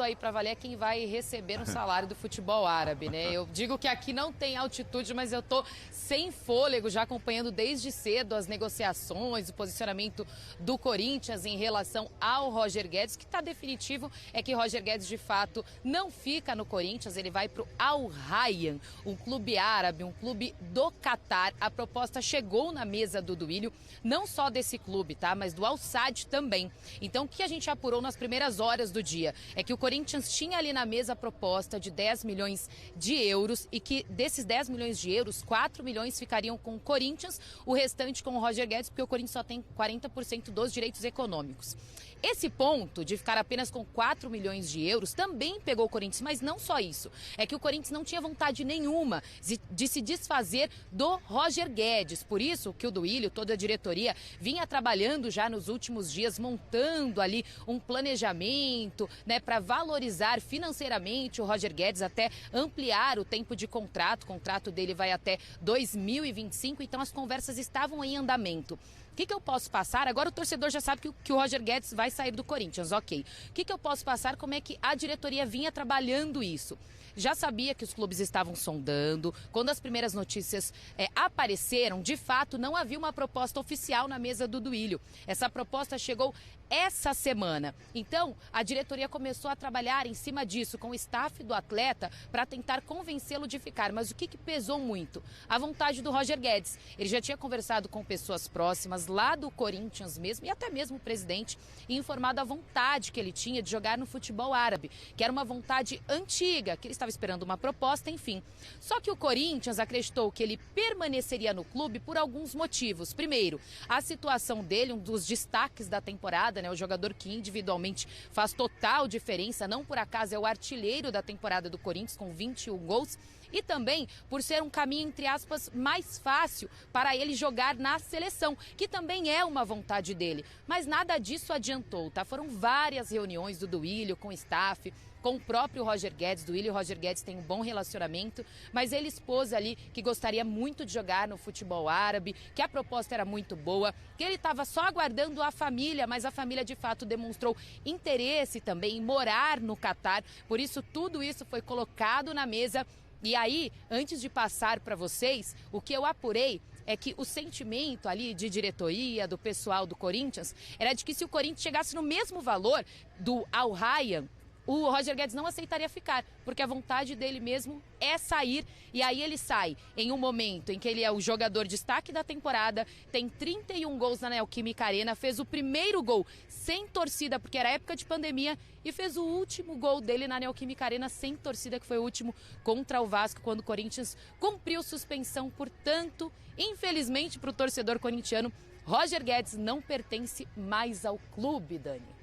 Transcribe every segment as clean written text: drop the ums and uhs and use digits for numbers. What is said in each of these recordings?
aí para valer é quem vai receber um salário do futebol árabe, né? Eu digo que aqui não tem altitude, mas eu tô sem fôlego, já acompanhando desde cedo as negociações, o posicionamento do Corinthians em relação ao Roger Guedes, que está definitivo é que Roger Guedes, de fato, não fica no Corinthians, ele vai para o Al Rayyan, um clube árabe, um clube do Catar. A proposta chegou na mesa do Duílio, não só desse clube, tá? Mas do Al Sadd também. Então, o que a gente apurou nas primeiras horas do dia é que o Corinthians tinha ali na mesa a proposta de 10 milhões de euros e que desses 10 milhões de euros, 4 milhões ficariam com o Corinthians, o restante com o Roger Guedes, porque o Corinthians só tem 40% dos direitos econômicos. Esse ponto de ficar apenas com 4 milhões de euros também pegou o Corinthians, mas não só isso. É que o Corinthians não tinha vontade nenhuma de se desfazer do Roger Guedes. Por isso que o Duílio, toda a diretoria, vinha trabalhando já nos últimos dias, montando ali um planejamento, né, para valorizar financeiramente o Roger Guedes, até ampliar o tempo de contrato. O contrato dele vai até 2025, então as conversas estavam em andamento. O que eu posso passar? Agora o torcedor já sabe que o Roger Guedes vai sair do Corinthians, ok. O que eu posso passar? Como é que a diretoria vinha trabalhando isso? Já sabia que os clubes estavam sondando. Quando as primeiras notícias apareceram, de fato, não havia uma proposta oficial na mesa do Duílio. Essa proposta chegou essa semana. Então, a diretoria começou a trabalhar em cima disso com o staff do atleta para tentar convencê-lo de ficar. Mas o que pesou muito? A vontade do Roger Guedes. Ele já tinha conversado com pessoas próximas lá do Corinthians mesmo e até mesmo o presidente e informado a vontade que ele tinha de jogar no futebol árabe, que era uma vontade antiga, que ele estava esperando uma proposta, enfim. Só que o Corinthians acreditou que ele permaneceria no clube por alguns motivos. Primeiro, a situação dele, um dos destaques da temporada, né, o jogador que individualmente faz total diferença, não por acaso é o artilheiro da temporada do Corinthians com 21 gols, e também por ser um caminho, entre aspas, mais fácil para ele jogar na seleção, que também é uma vontade dele. Mas nada disso adiantou, tá? Foram várias reuniões do Duílio com o staff, com o próprio Roger Guedes. Duílio e o Roger Guedes têm um bom relacionamento, mas ele expôs ali que gostaria muito de jogar no futebol árabe, que a proposta era muito boa, que ele estava só aguardando a família, mas a família de fato demonstrou interesse também em morar no Catar. Por isso, tudo isso foi colocado na mesa. E aí, antes de passar para vocês, o que eu apurei é que o sentimento ali de diretoria, do pessoal do Corinthians, era de que se o Corinthians chegasse no mesmo valor do Al Rayyan, o Roger Guedes não aceitaria ficar, porque a vontade dele mesmo é sair. E aí ele sai em um momento em que ele é o jogador destaque da temporada, tem 31 gols na Neoquímica Arena, fez o primeiro gol sem torcida, porque era época de pandemia, e fez o último gol dele na Neoquímica Arena sem torcida, que foi o último contra o Vasco, quando o Corinthians cumpriu suspensão. Portanto, infelizmente para o torcedor corintiano, Roger Guedes não pertence mais ao clube, Dani.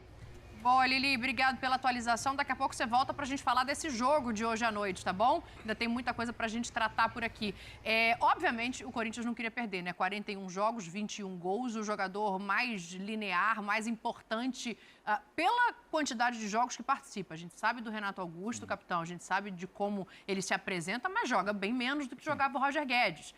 Boa, Lili, obrigado pela atualização. Daqui a pouco você volta para a gente falar desse jogo de hoje à noite, tá bom? Ainda tem muita coisa para a gente tratar por aqui. Obviamente, o Corinthians não queria perder, né? 41 jogos, 21 gols, o jogador mais linear, mais importante pela quantidade de jogos que participa. A gente sabe do Renato Augusto, capitão, a gente sabe de como ele se apresenta, mas joga bem menos do que jogava o Roger Guedes.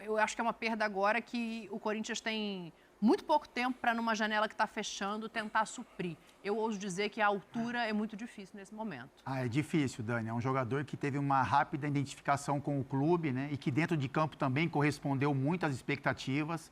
Eu acho que é uma perda agora que o Corinthians tem muito pouco tempo para, numa janela que está fechando, tentar suprir. Eu ouso dizer que a altura é muito difícil nesse momento. É difícil, Dani. É um jogador que teve uma rápida identificação com o clube, né? E que dentro de campo também correspondeu muito às expectativas.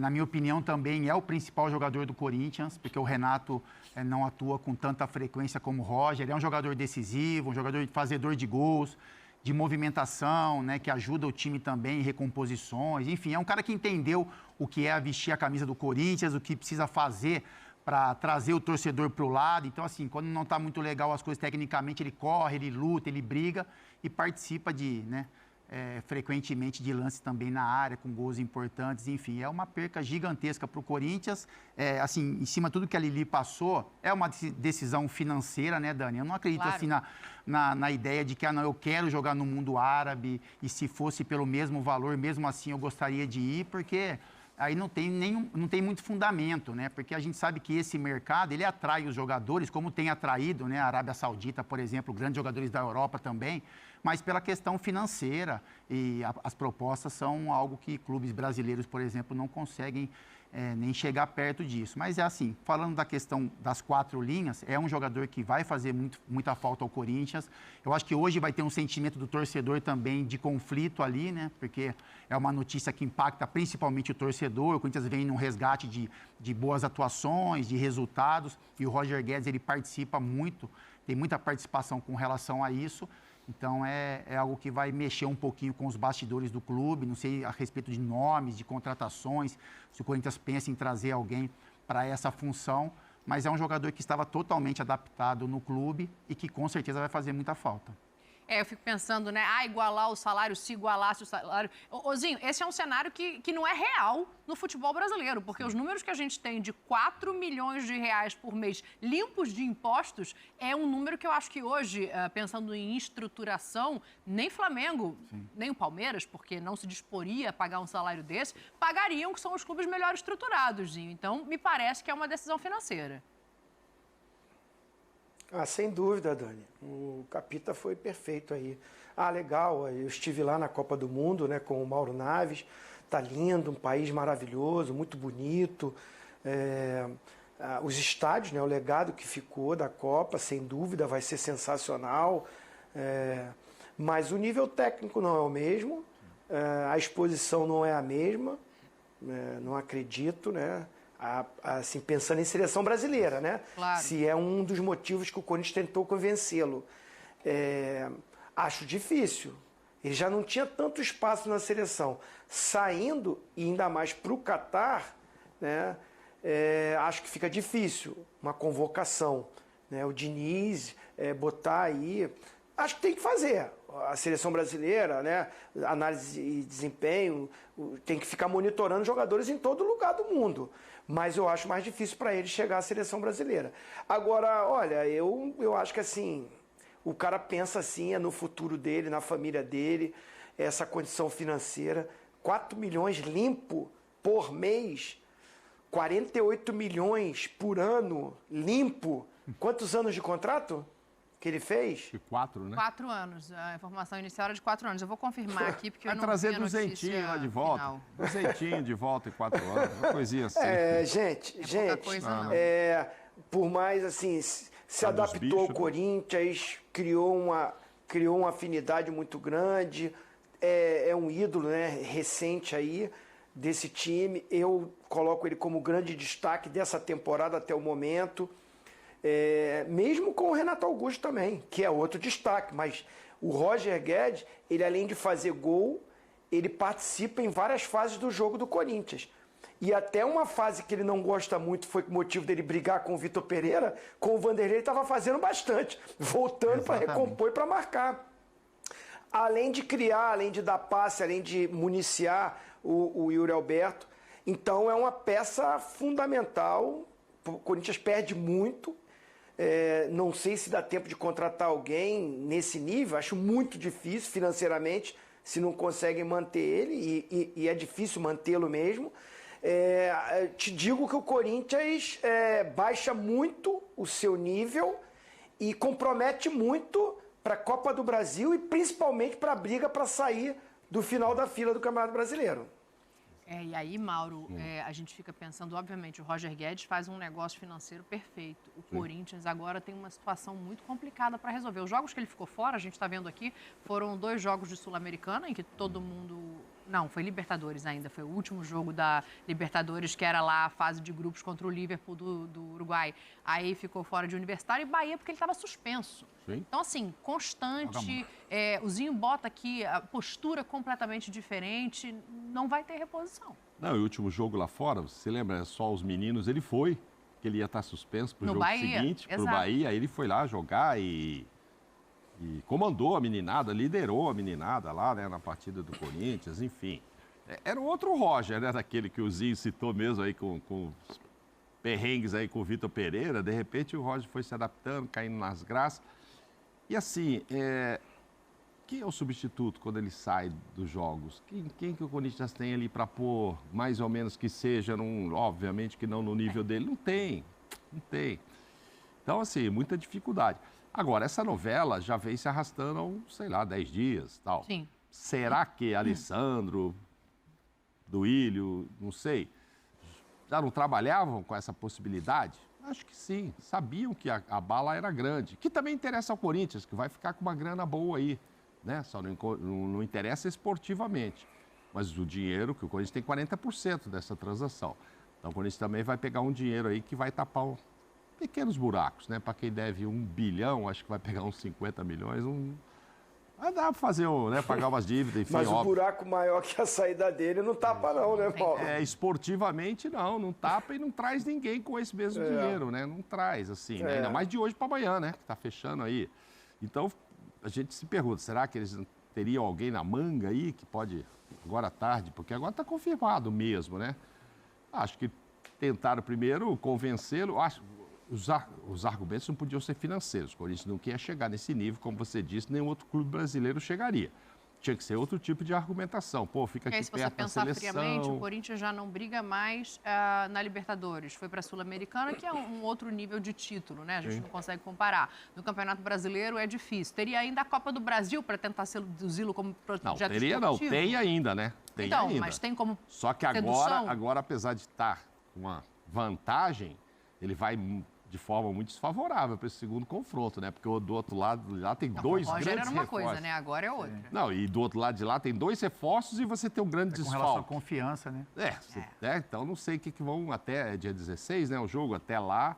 Na minha opinião, também é o principal jogador do Corinthians, porque o Renato não atua com tanta frequência como o Roger. Ele é um jogador decisivo, um jogador fazedor de gols, de movimentação, né, que ajuda o time também em recomposições. Enfim, é um cara que entendeu o que é vestir a camisa do Corinthians, o que precisa fazer para trazer o torcedor para o lado. Então, assim, quando não está muito legal as coisas tecnicamente, ele corre, ele luta, ele briga e participa frequentemente de lances também na área, com gols importantes. Enfim, é uma perca gigantesca para o Corinthians. Assim, em cima de tudo que a Lili passou, é uma decisão financeira, né, Dani? Eu não acredito, claro, assim, na ideia de que, não, eu quero jogar no mundo árabe e se fosse pelo mesmo valor, mesmo assim eu gostaria de ir, porque aí não tem muito fundamento, né? Porque a gente sabe que esse mercado, ele atrai os jogadores, como tem atraído, né, a Arábia Saudita, por exemplo, grandes jogadores da Europa também, mas pela questão financeira. E as propostas são algo que clubes brasileiros, por exemplo, não conseguem nem chegar perto disso. Mas é assim, falando da questão das 4 linhas, é um jogador que vai fazer muita falta ao Corinthians. Eu acho que hoje vai ter um sentimento do torcedor também de conflito ali, né? Porque é uma notícia que impacta principalmente o torcedor. O Corinthians vem num resgate de boas atuações, de resultados, e o Roger Guedes, ele participa muito, tem muita participação com relação a isso. Então, é algo que vai mexer um pouquinho com os bastidores do clube, não sei a respeito de nomes, de contratações, se o Corinthians pensa em trazer alguém para essa função, mas é um jogador que estava totalmente adaptado no clube e que com certeza vai fazer muita falta. Eu fico pensando, né? Igualar o salário, se igualasse o salário. Zinho, esse é um cenário que não é real no futebol brasileiro, porque os números que a gente tem de 4 milhões de reais por mês limpos de impostos é um número que eu acho que hoje, pensando em estruturação, nem Flamengo, nem o Palmeiras, porque não se disporia a pagar um salário desse, pagariam, que são os clubes melhor estruturados, Zinho. Então, me parece que é uma decisão financeira. Sem dúvida, Dani. O Capita foi perfeito aí. Legal, eu estive lá na Copa do Mundo, né, com o Mauro Naves. Tá lindo, um país maravilhoso, muito bonito. Os estádios, né, o legado que ficou da Copa, sem dúvida, vai ser sensacional. Mas o nível técnico não é o mesmo, a exposição não é a mesma, não acredito, né? Assim, pensando em seleção brasileira, né? Claro. Se é um dos motivos que o Corinthians tentou convencê-lo. Acho difícil. Ele já não tinha tanto espaço na seleção. Saindo, e ainda mais para o Catar, né? Acho que fica difícil uma convocação, né? O Diniz botar aí... Acho que tem que fazer. A seleção brasileira, né? Análise e desempenho, tem que ficar monitorando jogadores em todo lugar do mundo. Mas eu acho mais difícil para ele chegar à seleção brasileira. Agora, olha, eu acho que assim, o cara pensa assim, no futuro dele, na família dele, essa condição financeira. 4 milhões limpo por mês, 48 milhões por ano limpo. Quantos anos de contrato que ele fez? De 4, né? 4 anos. A informação inicial era de 4 anos. Eu vou confirmar aqui, porque eu não trazer vi a notícia 200 lá de volta. final. 200 de volta em 4 anos. Uma coisinha assim. Gente, pouca coisa, não. Por mais assim, se adaptou ao Corinthians, criou uma afinidade muito grande, é um ídolo, né, recente aí desse time. Eu coloco ele como grande destaque dessa temporada até o momento. Mesmo com o Renato Augusto também, que é outro destaque, mas o Roger Guedes, ele além de fazer gol, ele participa em várias fases do jogo do Corinthians. E até uma fase que ele não gosta muito, foi motivo dele brigar com o Vitor Pereira, com o Vanderlei ele estava fazendo bastante, voltando para recompor e para marcar. Além de criar, além de dar passe, além de municiar o Yuri Alberto. Então é uma peça fundamental, o Corinthians perde muito. Não sei se dá tempo de contratar alguém nesse nível, acho muito difícil financeiramente, se não conseguem manter ele, e é difícil mantê-lo mesmo. Te digo que o Corinthians baixa muito o seu nível e compromete muito para a Copa do Brasil e principalmente para a briga para sair do final da fila do Campeonato Brasileiro. E aí, Mauro, a gente fica pensando, obviamente, o Roger Guedes faz um negócio financeiro perfeito. O Corinthians agora tem uma situação muito complicada para resolver. Os jogos que ele ficou fora, a gente está vendo aqui, foram 2 jogos de Sul-Americana, em que todo mundo... Não, foi Libertadores ainda, foi o último jogo da Libertadores, que era lá a fase de grupos contra o Liverpool do Uruguai. Aí ficou fora de Universitário e Bahia porque ele estava suspenso. Sim. Então, assim, constante, o Zinho bota aqui a postura completamente diferente, não vai ter reposição. Não, e o último jogo lá fora, você lembra, só os meninos, ele foi, que ele ia estar suspenso para o jogo Bahia, seguinte, para o exato. Bahia, aí ele foi lá jogar e comandou a meninada, liderou a meninada lá, né, na partida do Corinthians, enfim. Era um outro Roger, né, daquele que o Zinho citou mesmo aí com os perrengues aí com o Vitor Pereira, de repente o Roger foi se adaptando, caindo nas graças. E assim, quem é o substituto quando ele sai dos jogos? Quem que o Corinthians tem ali para pôr, mais ou menos que seja, obviamente que não no nível dele? Não tem. Então, assim, muita dificuldade. Agora, essa novela já vem se arrastando há, sei lá, 10 dias, tal. Sim. Será que Alessandro, Duílio, não sei, já não trabalhavam com essa possibilidade? Acho que sim, sabiam que a bala era grande, que também interessa ao Corinthians, que vai ficar com uma grana boa aí, né? Só não interessa esportivamente, mas o dinheiro, que o Corinthians tem 40% dessa transação. Então o Corinthians também vai pegar um dinheiro aí que vai tapar pequenos buracos, né? Para quem deve 1 bilhão, acho que vai pegar uns 50 milhões, Vai dar para fazer, né? Pagar umas dívidas, enfim. Mas o buraco maior que a saída dele não tapa não, né, Paulo? Esportivamente não tapa e não traz ninguém com esse mesmo dinheiro, né? Não traz, assim, né? Ainda mais de hoje para amanhã, né? Que tá fechando aí. Então, a gente se pergunta, será que eles teriam alguém na manga aí que pode, agora à tarde, porque agora tá confirmado mesmo, né? Acho que tentaram primeiro convencê-lo, os argumentos não podiam ser financeiros. O Corinthians não queria chegar nesse nível, como você disse, nenhum outro clube brasileiro chegaria. Tinha que ser outro tipo de argumentação. Pô, fica aqui perto da seleção. Se você pensar friamente, o Corinthians já não briga mais na Libertadores. Foi para a Sul-Americana, que é um outro nível de título, né? A gente não consegue comparar. No Campeonato Brasileiro é difícil. Teria ainda a Copa do Brasil para tentar seduzi-lo como projeto esportivo? Não, teria não. Tem ainda, né? Tem então, ainda. Mas tem como Só que agora, apesar de estar com uma vantagem, ele vai de forma muito desfavorável para esse segundo confronto, né? Porque do outro lado lá tem dois grandes reforços. Era uma coisa, né? Agora é outra. Não, e do outro lado de lá tem 2 reforços e você tem um grande desfalque. Com relação à confiança, né? Então não sei o que vão até dia 16, né? O jogo até lá.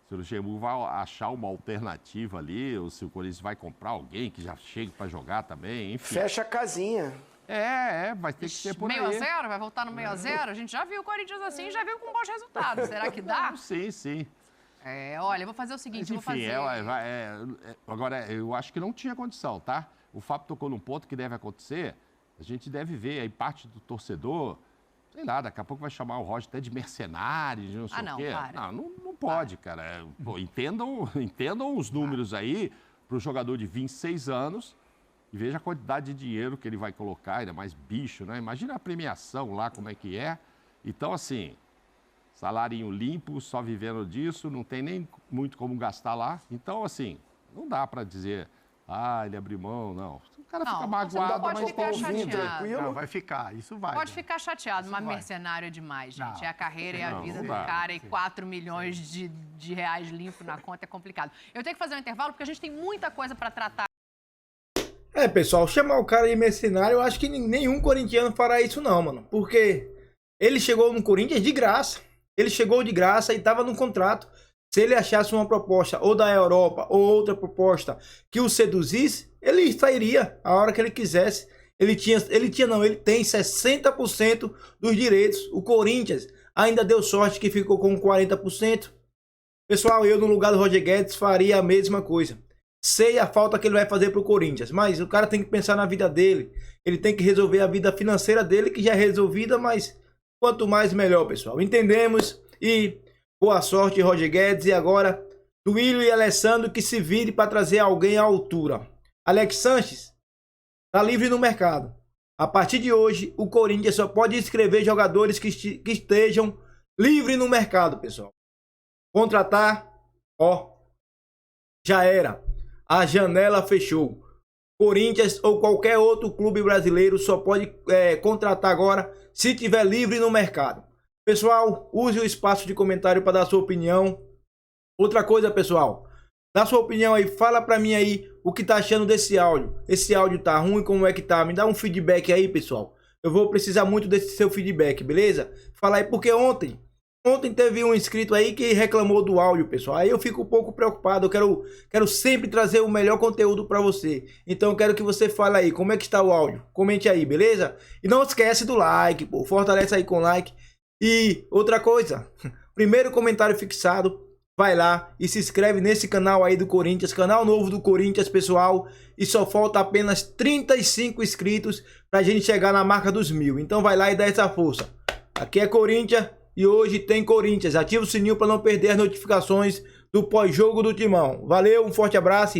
Se o Luxemburgo vai achar uma alternativa ali, ou se o Corinthians vai comprar alguém que já chegue para jogar também, enfim. Fecha a casinha. Vai ter que ser por aí. 6-0? Vai voltar no 6-0? A gente já viu o Corinthians assim, já viu com bons resultados. Será que dá? Sim. Olha, eu vou fazer o seguinte, agora, eu acho que não tinha condição, tá? O Fábio tocou num ponto que deve acontecer, a gente deve ver aí parte do torcedor, sei lá, daqui a pouco vai chamar o Roger até de mercenário, de não sei o quê. Não pode, cara. Pô, entendam os números aí para o jogador de 26 anos e veja a quantidade de dinheiro que ele vai colocar, ainda mais bicho, né? Imagina a premiação lá, como é que é. Então, assim... Salarinho limpo, só vivendo disso, não tem nem muito como gastar lá. Então, assim, não dá para dizer, ele abriu mão, não. O cara fica magoado, mas ficar chateado. Não, vai ficar, isso vai. Pode ficar chateado, mas mercenário é demais, gente. É a carreira e a vida do cara e 4 milhões de reais limpo na conta é complicado. Eu tenho que fazer um intervalo porque a gente tem muita coisa para tratar. Pessoal, chamar o cara de mercenário, eu acho que nenhum corintiano fará isso não, mano. Porque ele chegou no Corinthians de graça. Ele chegou de graça e estava no contrato. Se ele achasse uma proposta ou da Europa ou outra proposta que o seduzisse, ele sairia a hora que ele quisesse. Ele tem 60% dos direitos. O Corinthians ainda deu sorte que ficou com 40%. Pessoal, eu no lugar do Roger Guedes faria a mesma coisa. Sei a falta que ele vai fazer para o Corinthians, mas o cara tem que pensar na vida dele. Ele tem que resolver a vida financeira dele, que já é resolvida, mas... Quanto mais, melhor, pessoal. Entendemos. E boa sorte, Roger Guedes. E agora, Duílio e Alessandro que se vire para trazer alguém à altura. Alex Sanches está livre no mercado. A partir de hoje, o Corinthians só pode inscrever jogadores que estejam livres no mercado, pessoal. Contratar, já era. A janela fechou. Corinthians ou qualquer outro clube brasileiro só pode contratar agora se tiver livre no mercado. Pessoal, use o espaço de comentário para dar sua opinião. Outra coisa, pessoal, dá sua opinião aí, fala para mim aí o que tá achando desse áudio. Esse áudio tá ruim, como é que tá? Me dá um feedback aí, pessoal. Eu vou precisar muito desse seu feedback, beleza? Fala aí, porque ontem teve um inscrito aí que reclamou do áudio, pessoal. Aí eu fico um pouco preocupado. Eu quero sempre trazer o melhor conteúdo para você. Então eu quero que você fale aí como é que está o áudio. Comente aí, beleza? E não esquece do like, pô. Fortalece aí com like. E outra coisa, primeiro comentário fixado, vai lá e se inscreve nesse canal aí do Corinthians, canal novo do Corinthians, pessoal. E só falta apenas 35 inscritos pra gente chegar na marca dos 1000. Então vai lá e dá essa força. Aqui é Corinthians. E hoje tem Corinthians. Ativa o sininho para não perder as notificações do pós-jogo do Timão. Valeu, um forte abraço.